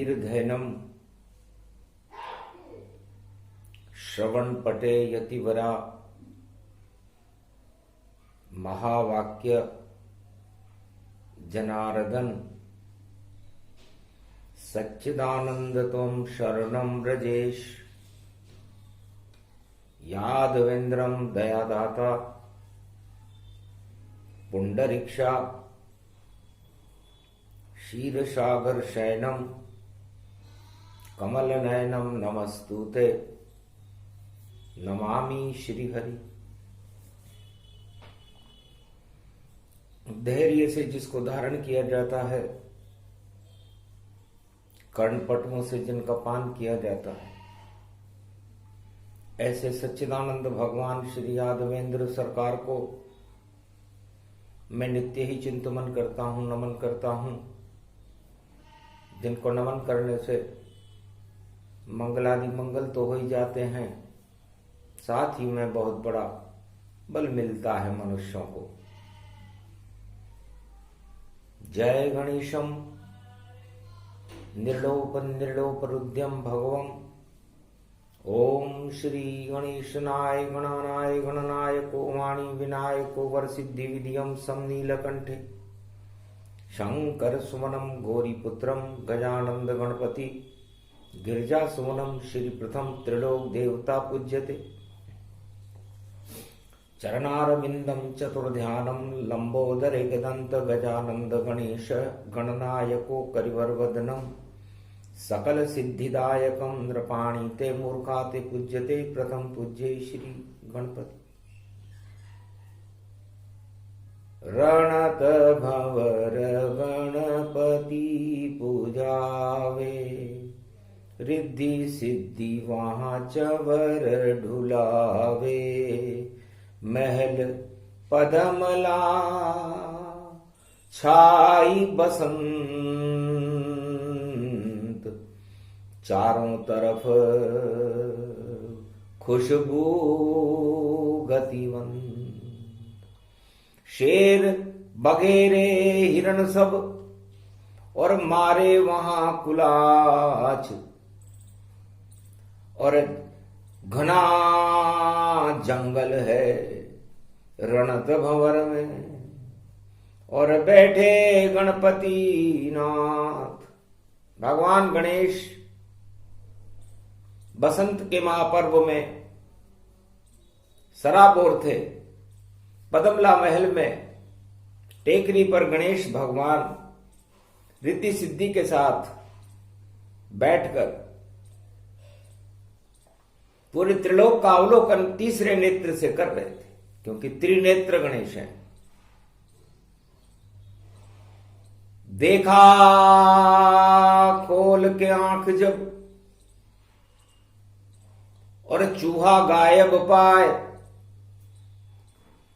निर्धैनम श्रवण पटे यतिवरा महावाक्य जनार्दन सच्चिदानंद त्वं शरणं व्रजेश यादवेन्द्रं दयादाता पुंडरीक्षा क्षीरसागर शयनम कमलनयनम नमस्तुते नमामि श्रीहरि। धैर्य से जिसको धारण किया जाता है, कर्णपटुओं से जिनका पान किया जाता है, ऐसे सच्चिदानंद भगवान श्री यादवेंद्र सरकार को मैं नित्य ही चिंतन करता हूं, नमन करता हूं, जिनको नमन करने से मंगलादि मंगल तो हो ही जाते हैं, साथ ही में बहुत बड़ा बल मिलता है मनुष्यों को। जय गणेशम निर्लोप भगवम। ओम श्री गणेशनाय गणनाय गणनायको वाणी विनायको वरसिद्धि विधियम समनीलकंठे शंकर सुमनम गौरीपुत्रम गजानंद गणपति गिरिजा सुमनम श्री प्रथम त्रिलोक देवता पूज्यते चरणारविंदम चतुर्ध्यानम लंबोदरे गदंत गजानंद गणेश गणनायको करिवरवदनम सकल सिद्धिदायकम नृपाणि ते मूर्खाते पूज्यते प्रथम पूज्ये श्री गणपति। रणत भवर गणपति पूजावे रिद्धि सिद्धि वहां चवर ढुलावे महल पदमला छाई बसंत चारों तरफ खुशबू गतिवंत शेर बगेरे हिरण सब और मारे वहां कुलाच और घना जंगल है रणत भंवर में और बैठे गणपति नाथ भगवान गणेश बसंत के महापर्व में सराबोर थे। पदमला महल में टेकरी पर गणेश भगवान रिद्धि सिद्धि के साथ बैठकर पूरे त्रिलोक का अवलोकन तीसरे नेत्र से कर रहे थे, क्योंकि त्रिनेत्र गणेश हैं। देखा खोल के आंख जब और चूहा गायब पाए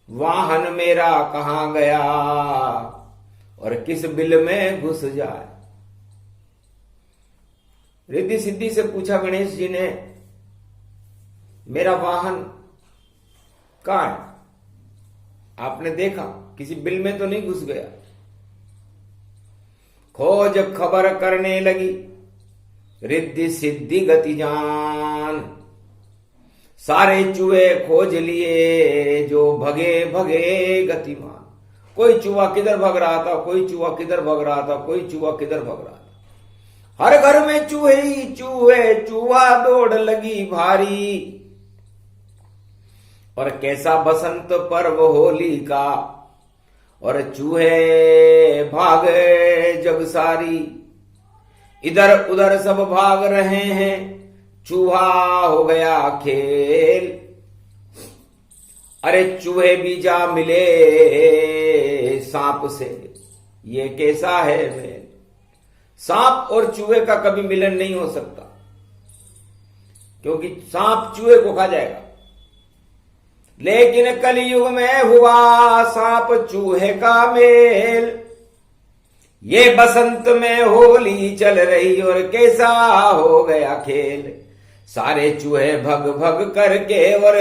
वाहन मेरा कहां गया और किस बिल में घुस जाए। रिद्धि सिद्धि से पूछा गणेश जी ने, मेरा वाहन कहां है? आपने देखा किसी बिल में तो नहीं घुस गया? खोज खबर करने लगी रिद्धि सिद्धि गति जान सारे चूहे खोज लिए जो भगे भगे गतिमान। कोई चूहा किधर भग रहा था, कोई चूहा किधर भग रहा था, कोई चूहा किधर भग रहा था। हर घर में चूहे ही चूहे, चूहा दौड़ लगी भारी। और कैसा बसंत पर्व होली का और चूहे भागे जग सारी। इधर उधर सब भाग रहे हैं, चूहा हो गया खेल। अरे चूहे भी जा मिले सांप से, ये कैसा है मेल। सांप और चूहे का कभी मिलन नहीं हो सकता, क्योंकि सांप चूहे को खा जाएगा। लेकिन कलयुग में हुआ सांप चूहे का मेल। ये बसंत में होली चल रही और कैसा हो गया खेल। सारे चूहे भग भग करके और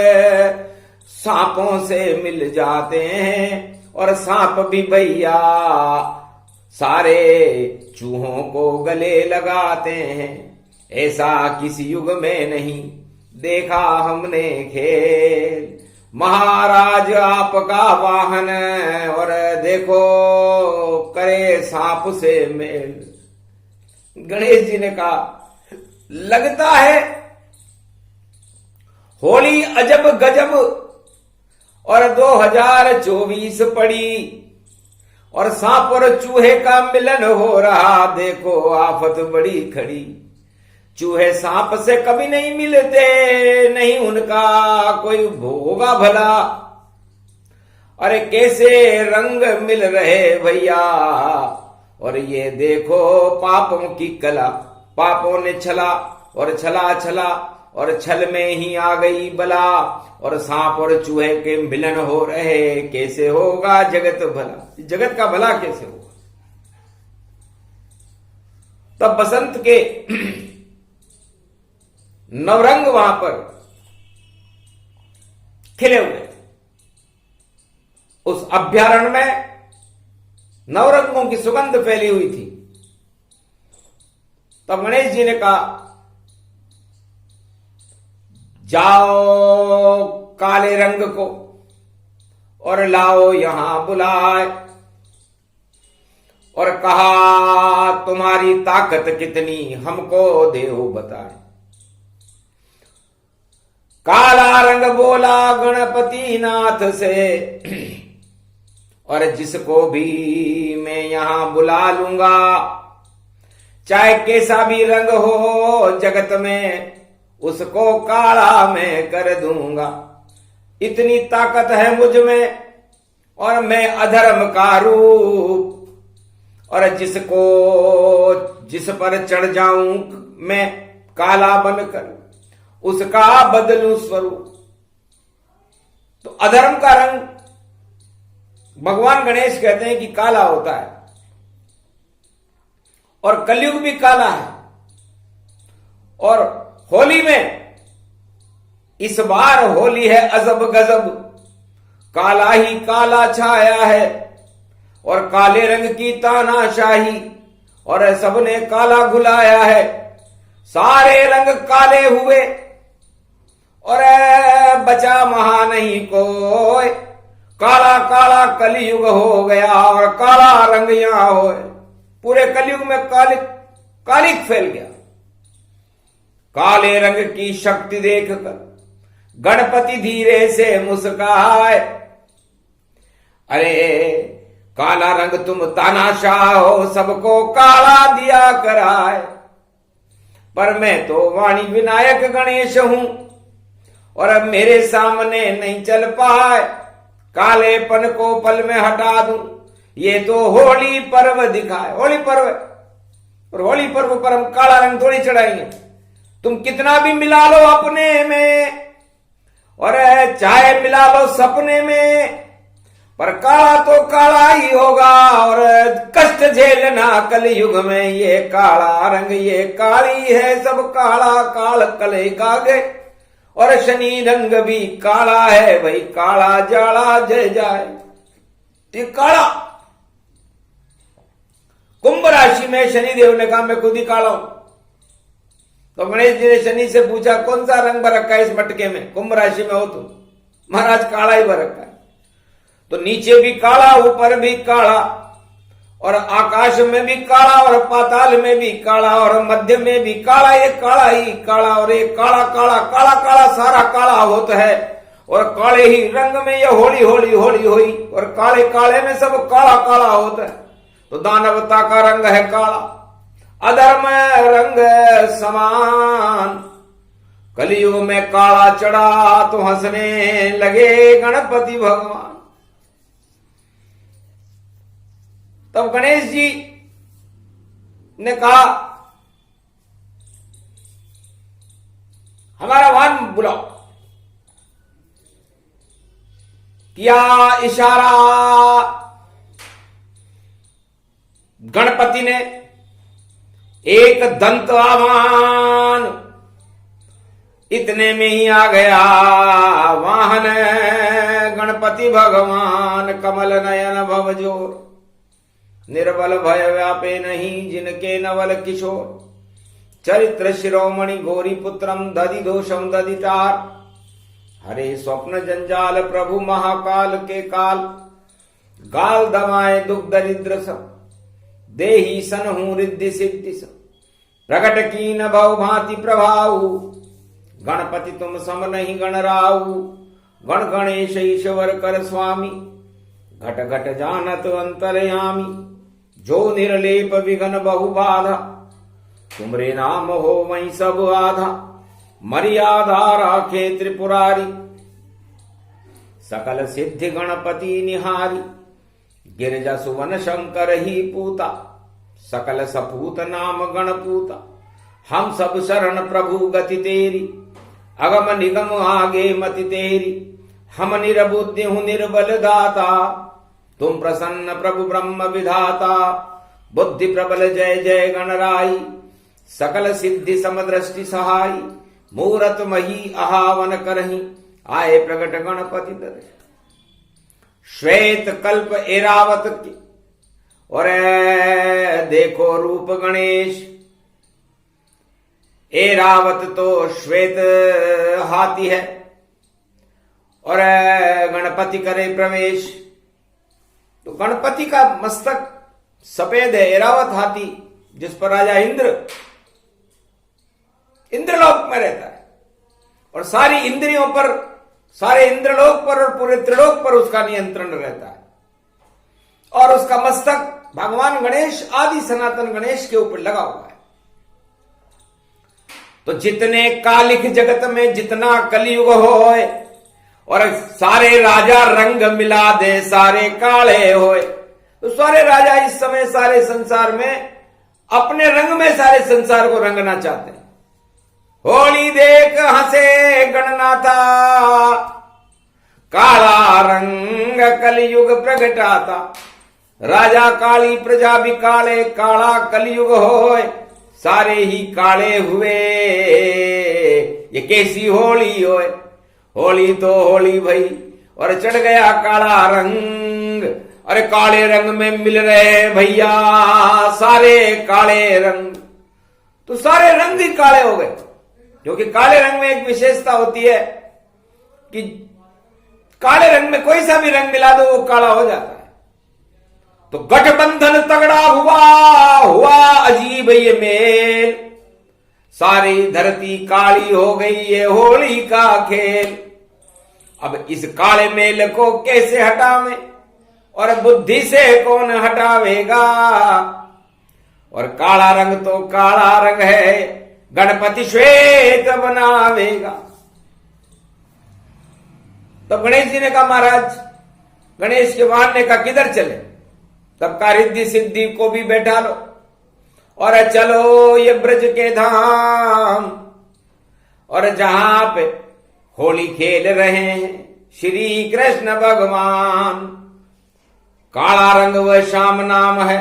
सांपों से मिल जाते हैं, और सांप भी भैया सारे चूहों को गले लगाते हैं, ऐसा किसी युग में नहीं देखा हमने खेल। महाराज आपका वाहन और देखो करे सांप से मेल। गणेश जी ने कहा, लगता है होली अजब गजब और 2024 पड़ी और सांप और चूहे का मिलन हो रहा, देखो आफत बड़ी खड़ी। चूहे सांप से कभी नहीं मिलते, नहीं उनका कोई होगा भला। अरे कैसे रंग मिल रहे भैया, और ये देखो पापों की कला। पापों ने छला और छला छला और छल में ही आ गई बला, और सांप और चूहे के मिलन हो रहे, कैसे होगा जगत भला। जगत का भला कैसे होगा। तब बसंत के नवरंग वहां पर खिले हुए। उस अभ्यारण्य में नवरंगों की सुगंध फैली हुई थी। तब गणेश जी ने कहा, जाओ काले रंग को और लाओ यहां बुलाए, और कहा तुम्हारी ताकत कितनी हमको देहो बताए। काला रंग बोला गणपति नाथ से, और जिसको भी मैं यहां बुला लूंगा, चाहे कैसा भी रंग हो जगत में, उसको काला मैं कर दूंगा। इतनी ताकत है मुझ में, और मैं अधर्म का रूप, और जिस पर चढ़ जाऊं मैं काला बनकर, उसका बदलूं स्वरूप। तो अधर्म का रंग भगवान गणेश कहते हैं कि काला होता है, और कलयुग भी काला है। और होली में इस बार होली है अजब गजब, काला ही काला छाया है, और काले रंग की तानाशाही, और सबने काला घुलाया है। सारे रंग काले हुए और बचा महा नहीं कोई, काला काला कलयुग हो गया और काला रंग यहां हो। पूरे कलयुग में कालिक फैल गया। काले रंग की शक्ति देखकर गणपति धीरे से मुस्काए, अरे काला रंग तुम तानाशाह हो, सबको काला दिया कराए। पर मैं तो वाणी विनायक गणेश हूं, और अब मेरे सामने नहीं चल पाए, कालेपन को पल में हटा दूं, ये तो होली पर्व दिखाए। होली पर्व, और होली पर्व पर हम काला रंग थोड़ी चढ़ाएंगे। तुम कितना भी मिला लो अपने में, और चाहे मिला लो सपने में, पर काला तो काला ही होगा। और कष्ट झेलना कलयुग में, ये काला रंग ये काली है, सब काला काल कले कागे। और शनि रंग भी काला है भाई, काला जाड़ा जय जाए। ये काला, कुंभ राशि में शनि देव ने कहा मैं खुद ही काला हूं। तो गणेश जी ने शनि से पूछा कौन सा रंग भर रखा है इस मटके में, कुंभ राशि में हो तुम। महाराज काला ही भर रखा है। तो नीचे भी काला, ऊपर भी काला, और आकाश में भी काला, और पाताल में भी काला, और मध्य में भी काला। ये काला ही काला, और ये काला काला काला काला सारा काला होता है। और काले ही रंग में ये होली होली होली हुई, और काले काले में सब काला काला होता है। तो दानवता का रंग है काला, अधर्म रंग समान। कलयुग में काला चढ़ा तो हंसने लगे गणपति भगवान। तब गणेश जी ने कहा हमारा वाहन बुलाओ। किया इशारा गणपति ने, एक दंत आवान, इतने में ही आ गया वाहन गणपति भगवान। कमल नयन भवजोर, निर्बल भय व्यापे नहीं जिनके नवल किशोर। चरित्र शिरोमणि गौरी पुत्रम दधि दोषम दधितार। हरे स्वप्न जंजाल प्रभु महाकाल के काल। गाल दमाए दुख दरिद्र सब देही सन हूं रिद्धि सिद्धि सब। प्रकट की न भव भांति प्रभाऊ गणपति तुम सम नहीं गणराऊ। गण गणेश ईश्वर कर स्वामी घट घट जानत अंतरयामी। जो निर्लेप विघन बहु बाधा तुमरे नाम हो वही सब आधा। मर्यादा राखे त्रिपुरारी सकल सिद्धि गणपति निहारी। गिरजा सुवन शंकर ही पूता सकल सपूत नाम गणपूता। हम सब शरण प्रभु गति तेरी अगम निगम आगे मति तेरी। हम निरबुद्धि हूं निर्बल दाता तुम प्रसन्न प्रभु ब्रह्म विधाता। बुद्धि प्रबल जय जय गणराई सकल सिद्धि समदृष्टि सहाई। मूरत मही आहावन करही आए प्रगट गणपति दर। श्वेत कल्प एरावत की और देखो रूप गणेश। एरावत तो श्वेत हाथी है और गणपति करे प्रवेश। तो गणपति का मस्तक सफेद है, एरावत हाथी जिस पर राजा इंद्रलोक में रहता है और सारी इंद्रियों पर, सारे इंद्रलोक पर और पूरे त्रिलोक पर उसका नियंत्रण रहता है। और उसका मस्तक भगवान गणेश आदि सनातन गणेश के ऊपर लगा हुआ है। तो जितने कालिक जगत में जितना कलयुग होए और सारे राजा रंग मिला दे सारे काले होए। तो सारे राजा इस समय सारे संसार में अपने रंग में सारे संसार को रंगना चाहते हैं। होली देख हंसे गणनाथा काला रंग कलयुग प्रगटाता। राजा काली प्रजा भी काले काला कलयुग होए। सारे ही काले हुए ये कैसी होली होए। होली तो होली भई और चढ़ गया काला रंग। अरे काले रंग में मिल रहे भैया सारे काले रंग। तो सारे रंग ही काले हो गए क्योंकि काले रंग में एक विशेषता होती है कि काले रंग में कोई सा भी रंग मिला दो वो काला हो जाता है। तो गठबंधन तगड़ा हुआ अजीब ये मेल। सारी धरती काली हो गई ये होली का खेल। अब इस काले मेल को कैसे हटावे और बुद्धि से कौन हटावेगा। और काला रंग तो काला रंग है गणपति श्वेत बनावेगा। तो गणेश जी ने कहा महाराज, गणेश के वाहन ने कहा किधर चले। तब का रिद्धि सिद्धि को भी बैठा लो और चलो ये ब्रज के धाम। और जहां पे होली खेल रहे हैं श्री कृष्ण भगवान। काला रंग वह श्याम नाम है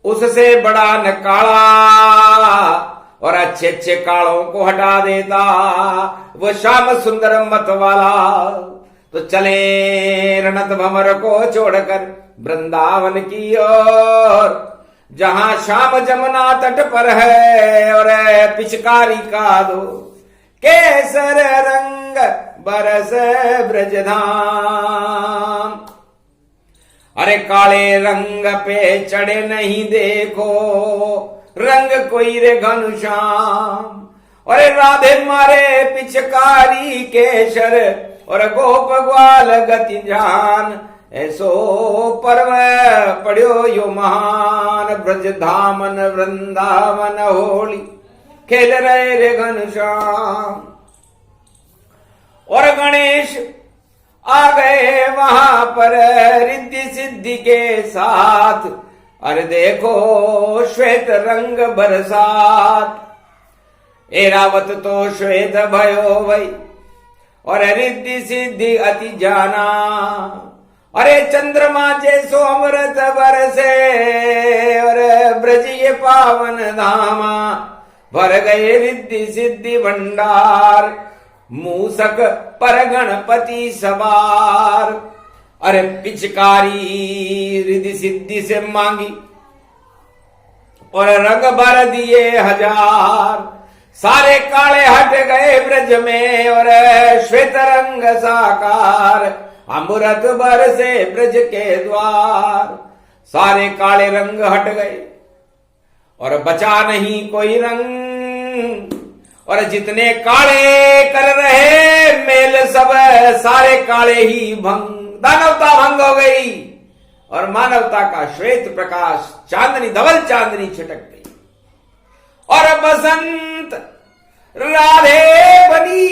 उससे बड़ा न काला। और अच्छे अच्छे कालों को हटा देता वो श्याम सुंदर मत वाला। तो चले रणत भंवर को छोड़कर वृंदावन की ओर। जहां श्याम जमुना तट पर है और पिचकारी का दो केसर रंग बरस ब्रजधाम। अरे काले रंग पे चढ़े नहीं देखो रंग कोई रे घनश्याम। अरे राधे मारे पिचकारी केसर और गोप ग्वाल गति जान। ऐसो पर्व पढ़ो यो महान ब्रज धामन वृंदावन होली खेल रहे रे घनश्याम। और गणेश आ गए वहां पर रिद्धि सिद्धि के साथ। अरे देखो श्वेत रंग बरसात। एरावत तो श्वेत भयो वही और रिद्धि सिद्धि अति जाना। अरे चंद्रमा जैसो अमृत बरसे और ब्रज ये पावन धामा। भर गए रिद्धि सिद्धि भंडार मूसक पर गणपति सवार। अरे पिचकारी रिद्धि सिद्धि से मांगी और रंग भर दिए हजार। सारे काले हट गए ब्रज में और श्वेत रंग साकार। अमृत बरसे ब्रज के द्वार। सारे काले रंग हट गए और बचा नहीं कोई रंग। और जितने काले कर रहे मेल सब सारे काले ही भंग। दानवता भंग हो गई और मानवता का श्वेत प्रकाश चांदनी धवल चांदनी छिटक गई। और बसंत राधे बनी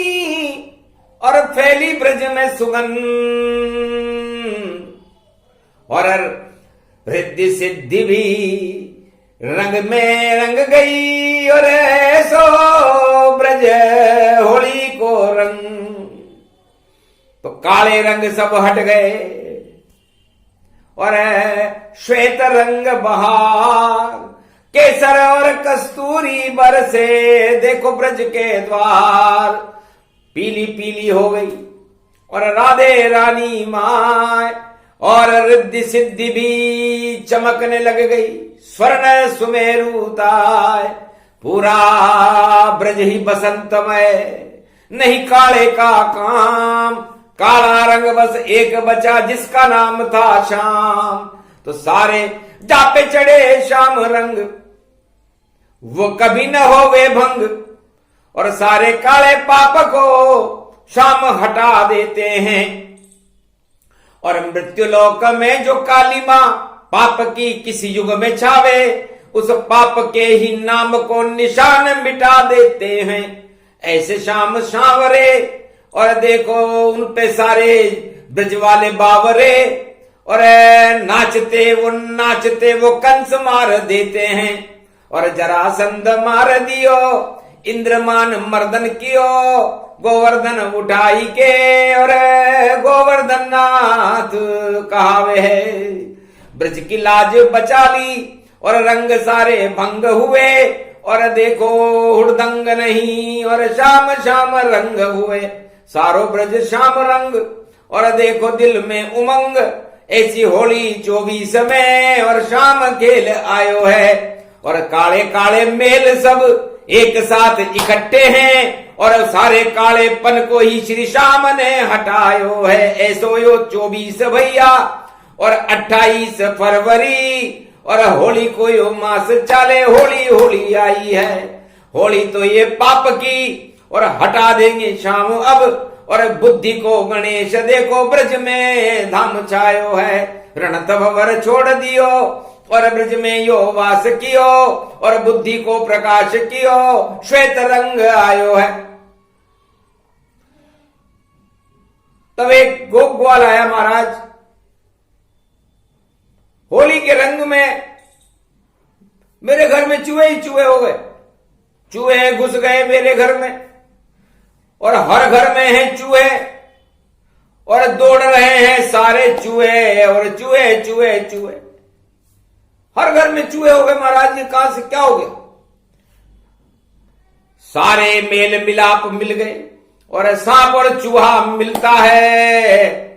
और फैली ब्रज में सुगंध। और रिद्धि सिद्धि भी रंग में रंग गई। और सो ब्रज होली को रंग। तो काले रंग सब हट गए और श्वेत रंग बहार। केसर और कस्तूरी बरसे देखो ब्रज के द्वार। पीली पीली हो गई और राधे रानी माय। और रिद्धि सिद्धि भी चमकने लग गई। स्वर्ण सुमेरुताय पूरा ब्रज ही बसंतमय। नहीं काले का काम। काला रंग बस एक बचा जिसका नाम था श्याम। तो सारे जापे चढ़े श्याम रंग वो कभी न होवे भंग। और सारे काले पाप को श्याम हटा देते हैं। और मृत्युलोक में जो काली मां पाप की किसी युग में छावे उस पाप के ही नाम को निशान मिटा देते हैं। ऐसे श्याम सांवरे और देखो उन पे सारे ब्रज वाले बावरे। और नाचते वो कंस मार देते हैं। और जरासंध मार दियो इंद्रमान मर्दन कियो। गोवर्धन उठाई के और गोवर्धन नाथ कहावे है। ब्रज की लाज बचा ली और रंग सारे भंग हुए। और देखो हुड़दंग नहीं और श्याम श्याम रंग हुए। सारो ब्रज श्याम रंग और देखो दिल में उमंग। ऐसी होली 24 में और श्याम खेल आयो है। और काले काले मेल सब एक साथ इकट्ठे हैं। और सारे कालेपन को ही श्री श्याम ने हटायो है। ऐसो यो 24 भैया और 28 फरवरी। और होली को यो मास चाले होली होली आई है। होली तो ये पाप की और हटा देंगे श्याम अब। और बुद्धि को गणेश देखो ब्रज में धाम छायो है। रणतभ वर छोड़ दियो और ब्रज में यो वास कियो। और बुद्धि को प्रकाश कियो श्वेत रंग आयो है। तब एक गोप ग्वाल आया महाराज। होली के रंग में मेरे घर में चूहे ही चूहे हो गए। चूहे घुस गए मेरे घर में और हर घर में हैं चूहे। और दौड़ रहे हैं सारे चूहे और चूहे चूहे चूहे। हर घर में चूहे हो गए महाराज। ये कहां से क्या हो गया। सारे मेल मिलाप मिल गए। और सांप और चूहा मिलता है।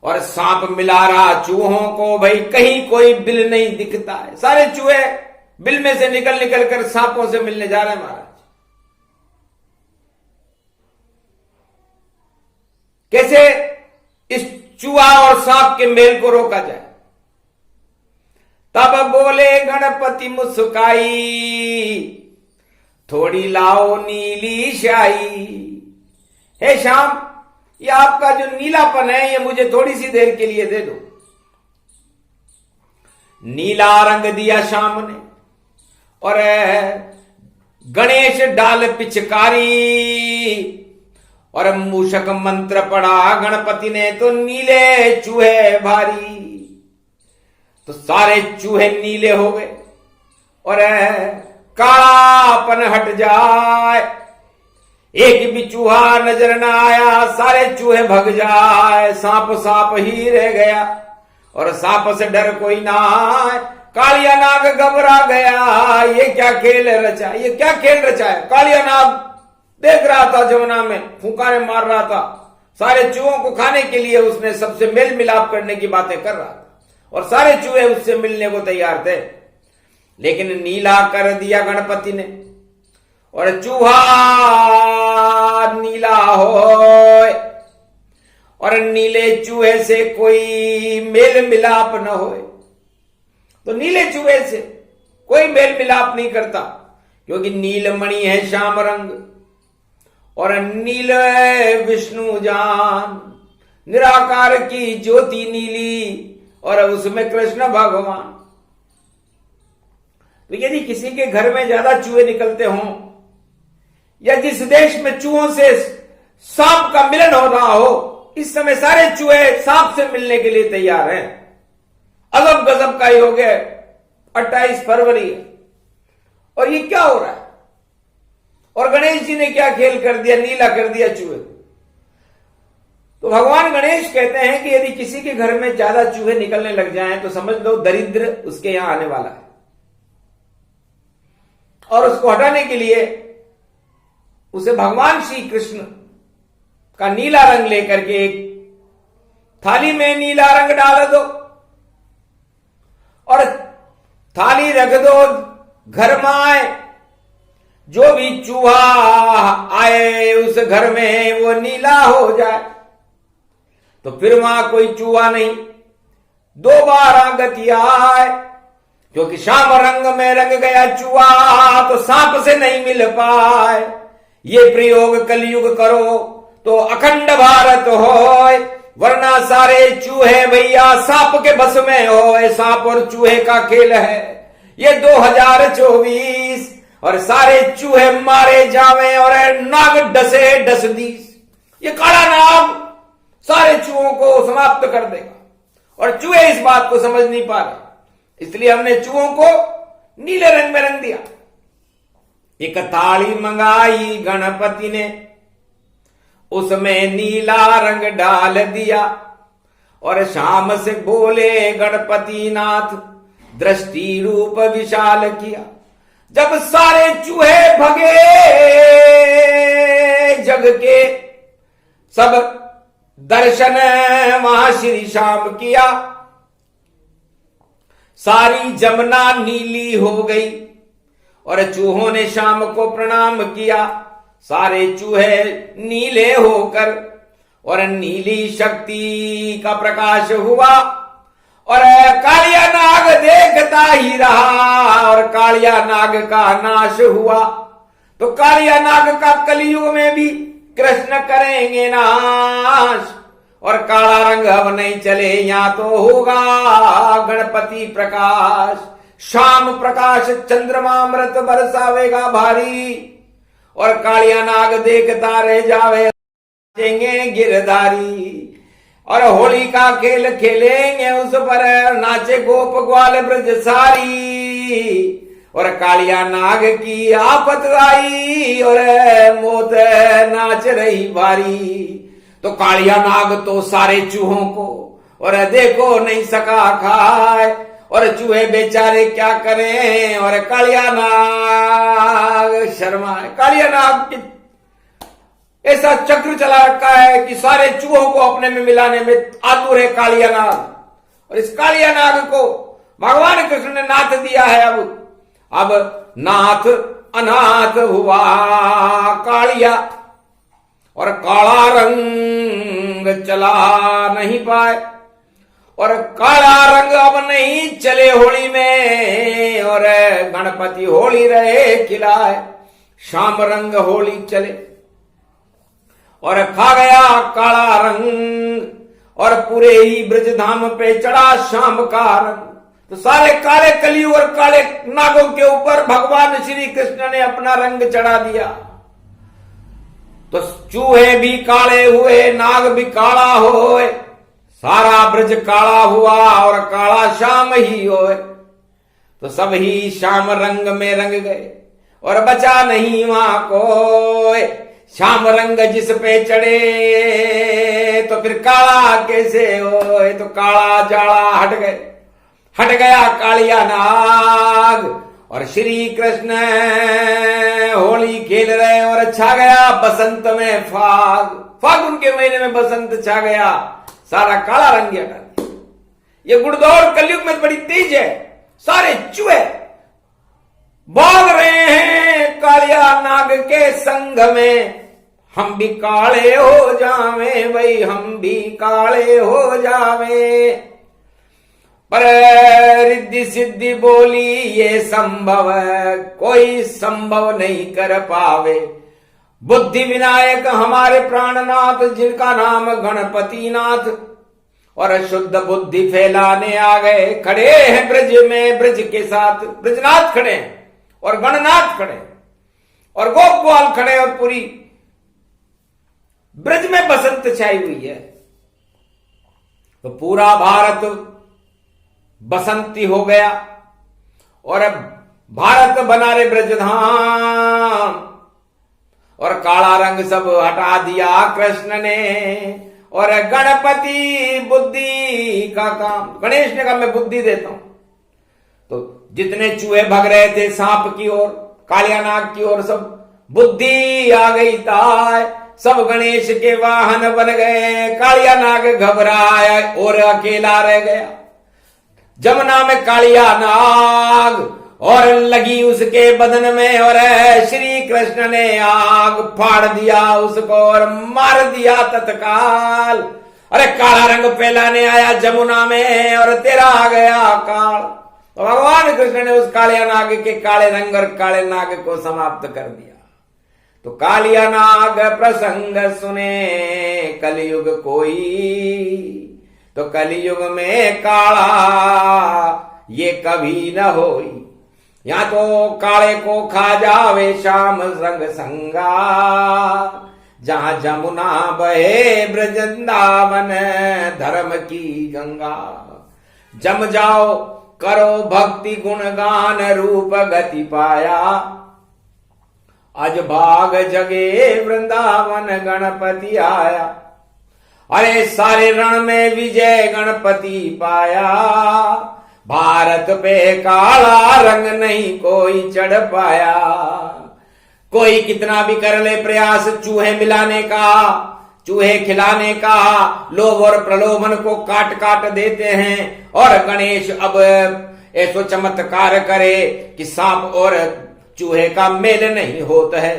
और सांप मिला रहा चूहों को भाई कहीं कोई बिल नहीं दिखता है। सारे चूहे बिल में से निकल निकल कर सांपों से मिलने जा रहे हैं महाराज। कैसे इस चूहा और सांप के मेल को रोका जाए। तब बोले गणपति मुस्काई थोड़ी लाओ नीली शाही। हे श्याम ये आपका जो नीलापन है ये मुझे थोड़ी सी देर के लिए दे दो। नीला रंग दिया श्याम ने और गणेश डाल पिचकारी। और मूषक मंत्र पढ़ा गणपति ने तो नीले चूहे भारी। तो सारे चूहे नीले हो गए और कालापन हट जाए। एक भी चूहा नजर न आया। सारे चूहे भग जाए। सांप सांप ही रह गया और सांप से डर कोई ना आए। कालिया नाग घबरा गया। ये क्या खेल रचा। ये क्या खेल रचा है। कालिया नाग देख रहा था जमुना में फुकारे मार रहा था। सारे चूहों को खाने के लिए उसने सबसे मेल मिलाप करने की बातें कर रहा था और सारे चूहे उससे मिलने को तैयार थे। लेकिन नीला कर दिया गणपति ने, और चूहा नीला होए और नीले चूहे से कोई मेल मिलाप न होए। तो नीले चूहे से कोई मेल मिलाप नहीं करता, क्योंकि नीलमणि है श्याम रंग और नील विष्णु जान, निराकार की ज्योति नीली और उसमें कृष्ण भगवान। तो यदि किसी के घर में ज्यादा चूहे निकलते हों, या जिस देश में चूहों से सांप का मिलन हो रहा हो, इस समय सारे चूहे सांप से मिलने के लिए तैयार हैं। अजब गजब का योग है, 28 फरवरी है और ये क्या हो रहा है। और गणेश जी ने क्या खेल कर दिया, नीला कर दिया चूहे। तो भगवान गणेश कहते हैं कि यदि किसी के घर में ज्यादा चूहे निकलने लग जाएं तो समझ लो दरिद्र उसके यहां आने वाला है। और उसको हटाने के लिए उसे भगवान श्री कृष्ण का नीला रंग लेकर के एक थाली में नीला रंग डाल दो और थाली रख दो, घर में आए जो भी चूहा आए उस घर में वो नीला हो जाए। तो फिर वहां कोई चूहा नहीं, दोबारा गति आए, क्योंकि श्याम रंग में रंग गया चूहा तो सांप से नहीं मिल पाए। ये प्रयोग कलयुग करो तो अखंड भारत होए, वरना सारे चूहे भैया सांप के बस में होए। सांप और चूहे का खेल है ये 2024, और सारे चूहे मारे जावे और नाग डसे डस दीस। ये काला नाग सारे चूहों को समाप्त कर देगा और चूहे इस बात को समझ नहीं पा रहे, इसलिए हमने चूहों को नीले रंग में रंग दिया। एक थाली मंगाई गणपति ने, उसमें नीला रंग डाल दिया और शाम से बोले गणपति नाथ दृष्टि रूप विशाल किया। जब सारे चूहे भगे जग के, सब दर्शन वहां श्री श्याम किया। सारी जमुना नीली हो गई और चूहों ने श्याम को प्रणाम किया। सारे चूहे नीले होकर और नीली शक्ति का प्रकाश हुआ और कालिया नाग देखता ही रहा और कालिया नाग का नाश हुआ। तो कालिया नाग का कलयुग में भी कृष्ण करेंगे नाश और काला रंग अब नहीं चले, यहां तो होगा गणपति प्रकाश। शाम प्रकाश चंद्रमामृत बरसावेगा भारी और कालिया नाग देखता रह जावे गिरधारी। और होली का खेल खेलेंगे उस पर नाचे गोप ग्वाल ब्रज सारी। और कालिया नाग की आफत आई और मौत नाच रही भारी। तो कालिया नाग तो सारे चूहों को और देखो नहीं सका खाए और चूहे बेचारे क्या करें और कालिया नाग शर्माए। कालिया नाग ऐसा चक्र चला रखा है कि सारे चूहों को अपने में मिलाने में आतुर है कालिया नाग। और इस कालिया नाग को भगवान कृष्ण ने नाथ दिया है। अब नाथ अनाथ हुआ कालिया और काला रंग चला नहीं पाए और काला रंग अब नहीं चले होली में और गणपति होली रहे खिलाए। श्याम रंग होली चले और खा गया काला रंग और पूरे ही ब्रजधाम पे चढ़ा श्याम का रंग। तो सारे काले कलयुग और काले नागों के ऊपर भगवान श्री कृष्ण ने अपना रंग चढ़ा दिया। तो चूहे भी काले हुए, नाग भी काला होए, सारा ब्रज काला हुआ और काला श्याम ही होए। तो सब ही श्याम रंग में रंग गए और बचा नहीं वहां कोई। श्याम रंग जिस पे चढ़े तो फिर काला कैसे होए। तो काला जाड़ा हट गया कालिया नाग और श्री कृष्ण होली खेल रहे और छा गया बसंत में फागुन के महीने में बसंत छा गया, सारा काला रंग हटा दिया। ये गुड़दौड़ कलयुग में बड़ी तेज है। सारे चूहे भाग रहे हैं कालिया नाग के संग में, हम भी काले हो जावे भाई, हम भी काले हो जावे। पर रिद्धि सिद्धि बोली ये संभव कोई संभव नहीं कर पावे। बुद्धि विनायक हमारे प्राणनाथ जिनका नाम गणपति नाथ, और शुद्ध बुद्धि फैलाने आ गए, खड़े हैं ब्रज में ब्रज के साथ। ब्रजनाथ खड़े हैं और गणनाथ खड़े और गोप ग्वाल खड़े और पूरी ब्रज में बसंत छाई हुई है। तो पूरा भारत बसंती हो गया और अब भारत बना रे ब्रजधाम, और काला रंग सब हटा दिया कृष्ण ने, और गणपति बुद्धि का काम। गणेश ने कहा मैं बुद्धि देता हूं। तो जितने चूहे भग रहे थे सांप की ओर, कालिया नाग की ओर, सब बुद्धि आ गई ताय, सब गणेश के वाहन बन गए। कालिया नाग घबराया और अकेला रह गया। जमुना में कालिया नाग और लगी उसके बदन में, और श्री कृष्ण ने आग फाड़ दिया उसको और मार दिया तत्काल। अरे काला रंग फैलाने आया जमुना में और तेरा आ गया काल। तो भगवान कृष्ण ने उस कालिया नाग के काले रंग और काले नाग को समाप्त कर दिया। तो कालिया नाग प्रसंग सुने कलयुग कोई, तो कलयुग में काला ये कभी न होई। या तो काले को खा जावे श्याम संग संगा, जहां जमुना बहे ब्रजंदावन धर्म की गंगा। जम जाओ करो भक्ति गुणगान रूप गति पाया, आज भाग जगे वृंदावन गणपति आया। अरे सारे रण में विजय गणपति पाया, भारत पे काला रंग नहीं कोई चढ़ पाया। कोई कितना भी कर ले प्रयास चूहे मिलाने का, चूहे खिलाने का, लोभ और प्रलोभन को काट काट देते हैं। और गणेश अब ऐसो चमत्कार करे कि सांप और चूहे का मेल नहीं होता है।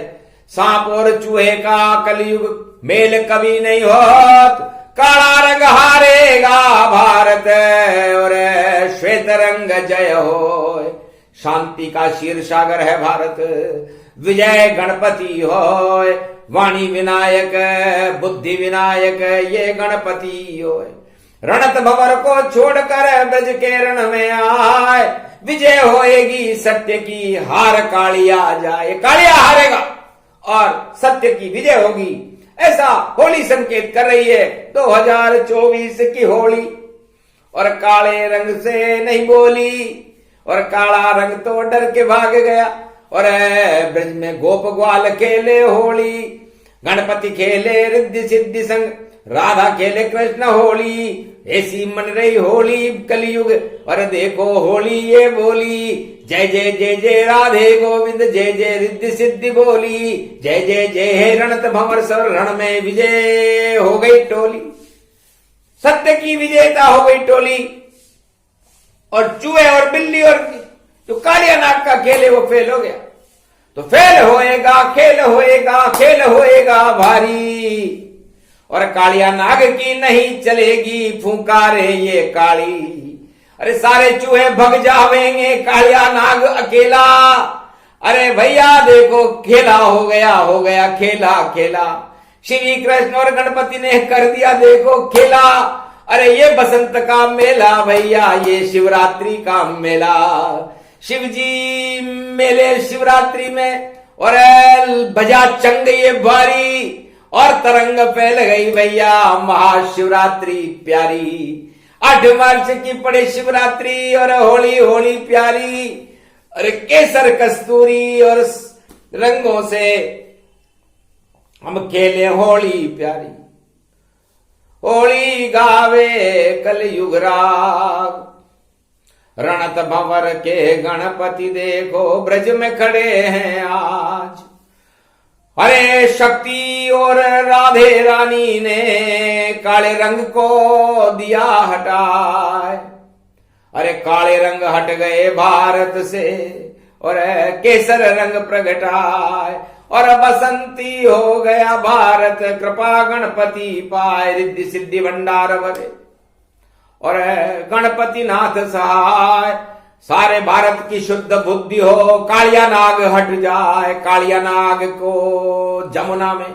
सांप और चूहे का कलयुग मेल कभी नहीं होत। काला रंग हारेगा भारत और श्वेत रंग जय हो। शांति का क्षीर सागर है भारत, विजय गणपति हो। वाणी विनायक बुद्धि विनायक ये गणपति हो। रणत भंवर को छोड़कर ब्रज के रण में आए, विजय होएगी सत्य की हार कालिया जाए। कालिया हारेगा और सत्य की विजय होगी, ऐसा होली संकेत कर रही है 2024 की होली। और काले रंग से नहीं बोली और काला रंग तो डर के भाग गया। और ब्रज में गोप ग्वाल खेले होली, गणपति खेले रिद्धि सिद्धि संग, राधा खेले कृष्ण होली। ऐसी मन रही होली कलयुग और देखो होली ये बोली, जय जय जय जय राधे गोविंद, जय जय रिद्धि सिद्धि बोली, जय जय जय हे रणत भंवर सर। रण में विजय हो गई टोली, सत्य की विजेता हो गई टोली। और चूहे और बिल्ली और जो कालिया नाग का खेल है वो फेल हो गया। तो फेल होएगा खेल होएगा, खेल होएगा भारी। और कालिया नाग की नहीं चलेगी फुंकारे ये काली। अरे सारे चूहे भग जावेंगे, कालिया नाग अकेला। अरे भैया देखो खेला हो गया खेला खेला। श्री कृष्ण और गणपति ने कर दिया देखो खेला। अरे ये बसंत का मेला भैया, ये शिवरात्रि का मेला। शिव जी मेले शिवरात्रि में और बजा चंग ये बारी और तरंग फैल गई भैया महाशिवरात्रि प्यारी। 8 मार्च की पड़े शिवरात्रि और होली होली प्यारी। अरे केसर कस्तूरी और रंगों से हम खेले होली प्यारी। होली गावे कलयुग राग, रणत भंवर के गणपति देखो ब्रज में खड़े हैं आज। अरे शक्ति और राधे रानी ने काले रंग को दिया हटाए। अरे काले रंग हट गए भारत से और केसर रंग प्रगटाए। और बसंती हो गया भारत कृपा गणपति पाए। रिद्धि सिद्धि भंडार भरे और गणपति नाथ सहाय। सारे भारत की शुद्ध बुद्धि हो कालिया नाग हट जाए। कालिया नाग को जमुना में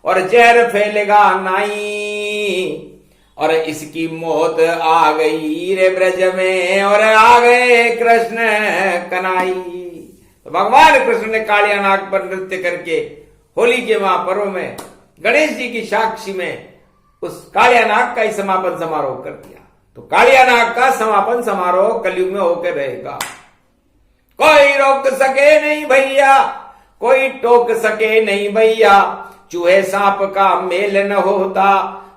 और जहर फैलेगा नाई। और इसकी मौत आ गई रे ब्रज में और आ गए कृष्ण कनाई। तो भगवान कृष्ण ने कालिया नाग पर नृत्य करके होली के महापर्व में गणेश जी की साक्षी में उस कालिया नाग का ही समापन समारोह कर दिया। तो कालिया नाग का समापन समारोह कलयुग में होकर रहेगा। कोई रोक सके नहीं भैया, कोई टोक सके नहीं भैया। चूहे सांप का मेल न होता।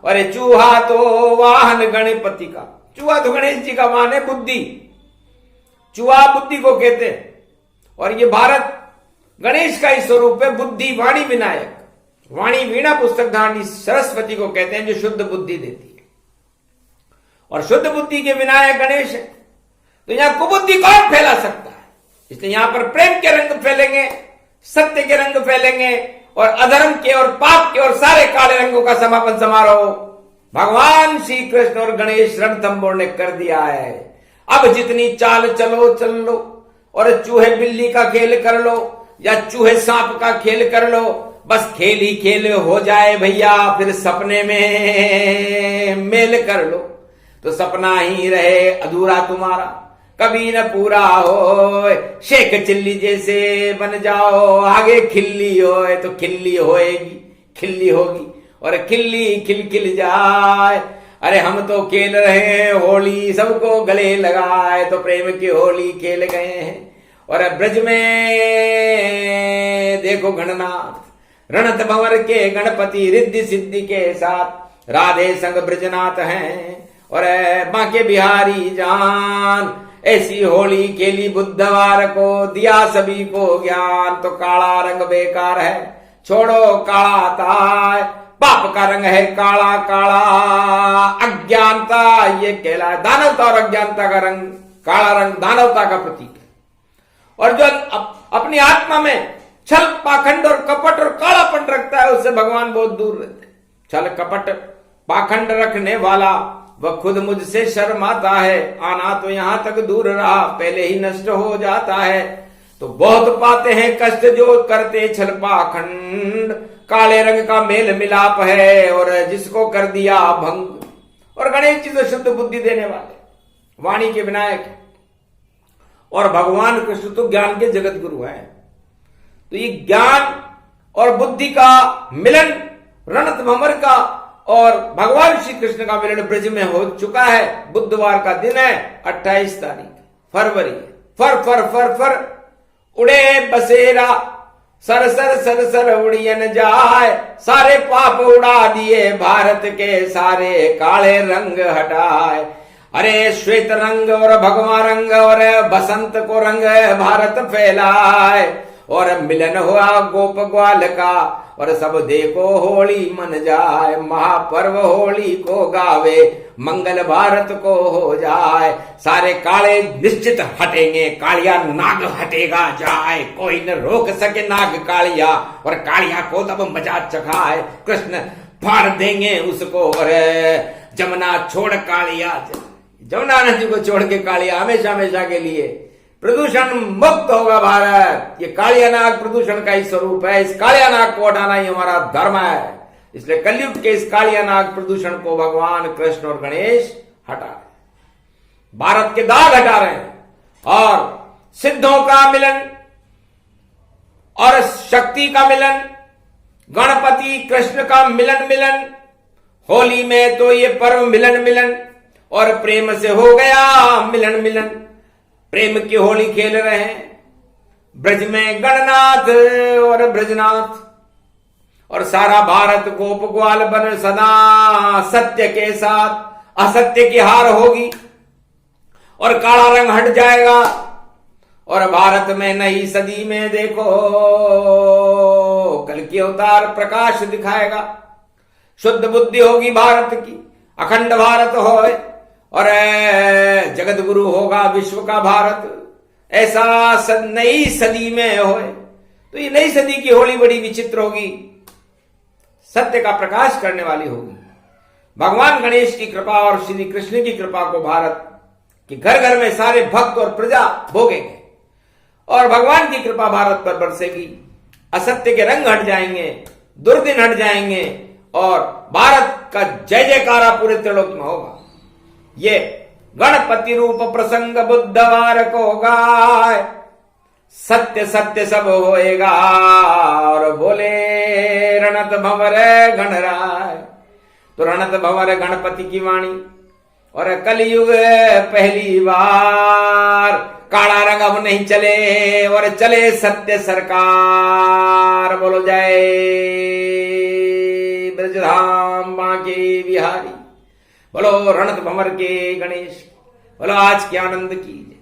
अरे चूहा तो वाहन गणपति का। चूहा तो गणेश जी का वाहन है बुद्धि। चूहा बुद्धि को कहते हैं। और ये भारत गणेश का ही स्वरूप है बुद्धि वाणी विनायक। वाणी वीणा पुस्तक धारणी सरस्वती को कहते हैं जो शुद्ध बुद्धि देती है। और शुद्ध बुद्धि के विनायक गणेश है। तो यहां कुबुद्धि कौन फैला सकता है? इसलिए यहां पर प्रेम के रंग फैलेंगे, सत्य के रंग फैलेंगे और अधर्म के और पाप के और सारे काले रंगों का समापन समारोह भगवान श्री कृष्ण और गणेश रणथंभोर ने कर दिया है। अब जितनी चाल चलो चल लो और चूहे बिल्ली का खेल कर लो या चूहे सांप का खेल कर लो। बस खेल ही खेल हो जाए भैया, फिर सपने में मेल कर लो। तो सपना ही रहे अधूरा तुम्हारा, कभी न पूरा हो। शेख चिल्ली जैसे बन जाओ, आगे खिल्ली होए तो खिल्ली होएगी, खिल्ली होगी और खिल्ली खिल खिल जाए। अरे हम तो खेल रहे हैं होली, सबको गले लगाए तो प्रेम की होली खेल गए हैं। और ब्रज में देखो गणनाथ रणत भंवर के गणपति रिद्धि सिद्धि के साथ राधे संग ब्रजनाथ हैं। और बांके बिहारी जान ऐसी होली खेली बुधवार को, दिया सभी को ज्ञान। तो काला रंग बेकार है, छोड़ो काला ताय। पाप का रंग है काला काला, अज्ञानता ये कहलाए। दानवता और अज्ञानता का रंग काला रंग दानवता का प्रतीक है। और जो अपनी आत्मा में छल पाखंड और कपट और कालापन रखता है उससे भगवान बहुत दूर रहते हैं। छल कपट पाखंड रखने वाला वह खुद मुझसे शर्माता है। आना तो यहां तक दूर रहा, पहले ही नष्ट हो जाता है। तो बहुत पाते हैं कष्ट जो करते छल पाखंड। काले रंग का मेल मिलाप है और जिसको कर दिया भंग। और गणेश जी तो शुद्ध बुद्धि देने वाले, वाणी के विनायक है। और भगवान कृष्ण तो ज्ञान के जगत गुरु हैं। तो ये ज्ञान और बुद्धि का मिलन रणत भंवर का और भगवान श्री कृष्ण का मिलन ब्रज में हो चुका है। बुधवार का दिन है, 28 तारीख फरवरी। फर फर फर फर उड़े बसेरा, सर सर सर सर उड़ियन जाए। सारे पाप उड़ा दिए भारत के, सारे काले रंग हटाए। अरे श्वेत रंग और भगवा रंग और बसंत को रंग भारत फैलाए। और मिलन हुआ गोप ग्वाल का और सब देखो होली मन जाए। महापर्व होली को गावे, मंगल भारत को हो जाए। सारे काले निश्चित हटेंगे, कालिया नाग हटेगा जाए। कोई न रोक सके नाग कालिया, और कालिया को तब मजा चखाए। कृष्ण फाड़ देंगे उसको और जमुना छोड़ कालिया, जमुना नदी को छोड़ के कालिया हमेशा हमेशा के लिए प्रदूषण मुक्त होगा भारत। ये कालिया नाग प्रदूषण का ही स्वरूप है। इस कालिया नाग को हटाना ही हमारा धर्म है। इसलिए कलयुग के इस कालिया नाग प्रदूषण को भगवान कृष्ण और गणेश हटा रहे, भारत के दाग हटा रहे हैं। और सिद्धों का मिलन और शक्ति का मिलन, गणपति कृष्ण का मिलन मिलन। होली में तो ये पर्व मिलन मिलन और प्रेम से हो गया मिलन मिलन। प्रेम की होली खेल रहे हैं ब्रज में गणनाथ और ब्रजनाथ। और सारा भारत गोप ग्वाल बन सदा सत्य के साथ, असत्य की हार होगी। और काला रंग हट जाएगा और भारत में नई सदी में देखो कल की अवतार प्रकाश दिखाएगा। शुद्ध बुद्धि होगी भारत की, अखंड भारत होए और जगत गुरु होगा विश्व का भारत, ऐसा नई सदी में होए। तो ये नई सदी की होली बड़ी विचित्र होगी, सत्य का प्रकाश करने वाली होगी। भगवान गणेश की कृपा और श्री कृष्ण की कृपा को भारत के घर घर में सारे भक्त और प्रजा भोगेंगे और भगवान की कृपा भारत पर बरसेगी। असत्य के रंग हट जाएंगे, दुर्दिन हट जाएंगे और भारत का जय जयकारा पूरे त्रिलोक में होगा। ये गणपति रूप प्रसंग बुधवार को गाय, सत्य सत्य सब होएगा और बोले रणत भंवर गणराय। तो रणत भंवर गणपति की वाणी और कलयुग पहली बार, काला रंग अब नहीं चले और चले सत्य सरकार। बोलो जय ब्रजधाम बांके बिहारी, बोलो रणत भंवर के गणेश, बोलो आज के आनंद की।